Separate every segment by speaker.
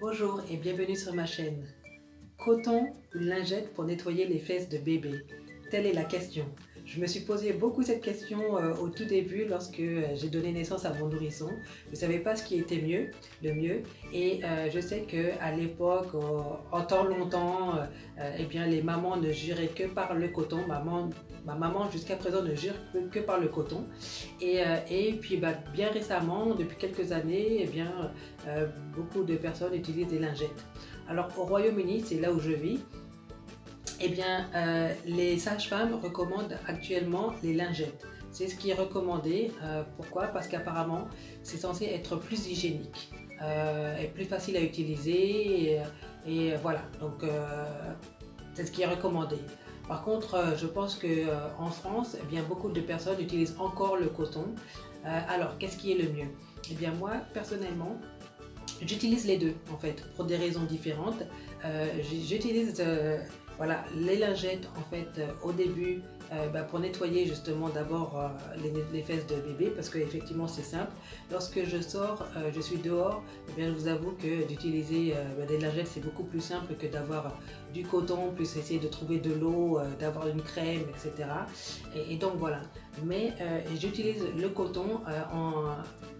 Speaker 1: Bonjour et bienvenue sur ma chaîne. Coton ou lingette pour nettoyer les fesses de bébé? Telle est la question. Je me suis posé beaucoup cette question au tout début lorsque j'ai donné naissance à mon nourrisson. Je ne savais pas ce qui était le mieux. Et je sais qu'à l'époque, en temps longtemps, eh bien, les mamans ne juraient que par le coton. Ma maman jusqu'à présent ne jure que par le coton. Et puis bien récemment, depuis quelques années, eh bien, beaucoup de personnes utilisent des lingettes. Alors au Royaume-Uni, c'est là où je vis, eh bien, les sages-femmes recommandent actuellement les lingettes. C'est ce qui est recommandé. Pourquoi? Parce qu'apparemment, c'est censé être plus hygiénique et plus facile à utiliser. Et voilà, donc c'est ce qui est recommandé. Par contre, je pense qu'en France, eh bien, beaucoup de personnes utilisent encore le coton. Alors, qu'est-ce qui est le mieux? Eh bien, moi, personnellement, j'utilise les deux en fait, pour des raisons différentes. J'utilise voilà, les lingettes en fait au début pour nettoyer justement d'abord les fesses de bébé parce qu'effectivement c'est simple. Lorsque je sors, je suis dehors, eh bien, je vous avoue que d'utiliser des lingettes c'est beaucoup plus simple que d'avoir du coton, plus essayer de trouver de l'eau, d'avoir une crème, etc. Et donc voilà. Mais j'utilise le coton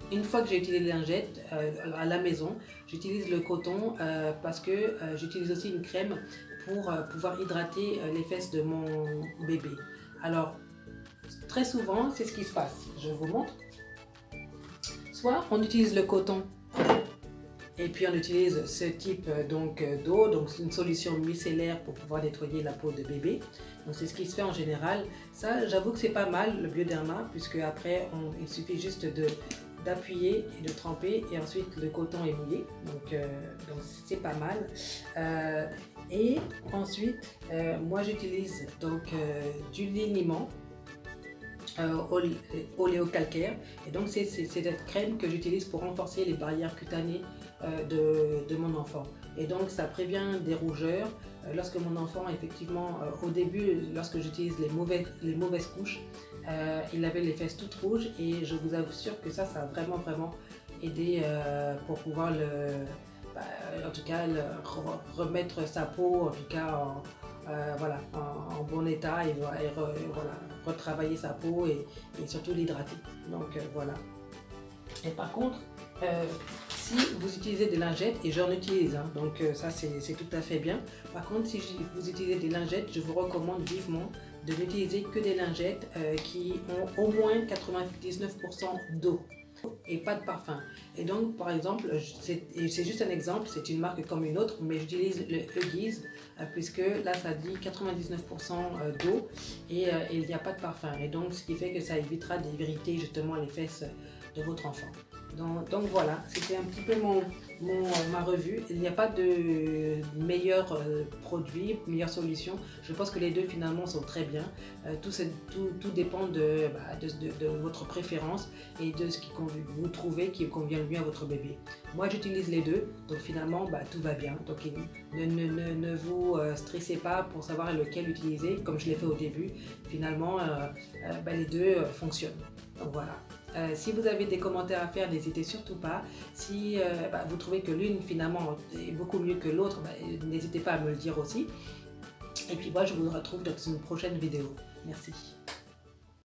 Speaker 1: une fois que j'ai utilisé les lingettes à la maison, j'utilise le coton parce que j'utilise aussi une crème pour pouvoir hydrater les fesses de mon bébé. Alors, très souvent, c'est ce qui se passe. Je vous montre. Soit on utilise le coton et puis on utilise ce type d'eau, donc c'est une solution micellaire pour pouvoir nettoyer la peau de bébé. Donc c'est ce qui se fait en général. Ça, j'avoue que c'est pas mal le Bioderma puisque après il suffit juste d'appuyer et de tremper et ensuite le coton est mouillé, donc c'est pas mal. Et ensuite moi j'utilise donc du liniment oléocalcaire et donc c'est cette crème que j'utilise pour renforcer les barrières cutanées de mon enfant et donc ça prévient des rougeurs lorsque mon enfant effectivement au début lorsque j'utilise les mauvaises couches il avait les fesses toutes rouges et je vous assure que ça a vraiment aidé pour pouvoir en tout cas remettre sa peau en tout cas voilà, en bon état et voilà, retravailler sa peau et surtout l'hydrater. Donc voilà. Et par contre, si vous utilisez des lingettes, et j'en utilise, hein, donc ça c'est tout à fait bien. Par contre, si vous utilisez des lingettes, je vous recommande vivement de n'utiliser que des lingettes qui ont au moins 99% d'eau et pas de parfum. Et donc par exemple, c'est juste un exemple, c'est une marque comme une autre, mais j'utilise le Huggies puisque là ça dit 99% d'eau et il n'y a pas de parfum. Et donc ce qui fait que ça évitera d'irriter justement les fesses de votre enfant. Donc voilà, c'était un petit peu ma revue. Il n'y a pas de meilleur produit, meilleure solution. Je pense que les deux finalement sont très bien. Tout dépend de votre préférence et de ce que vous trouvez qui convient le mieux à votre bébé. Moi j'utilise les deux, donc finalement tout va bien. Donc ne vous stressez pas pour savoir lequel utiliser, comme je l'ai fait au début. Finalement les deux fonctionnent. Donc voilà. Si vous avez des commentaires à faire, n'hésitez surtout pas. Si vous trouvez que l'une finalement est beaucoup mieux que l'autre, n'hésitez pas à me le dire aussi. Et puis moi je vous retrouve dans une prochaine vidéo. Merci.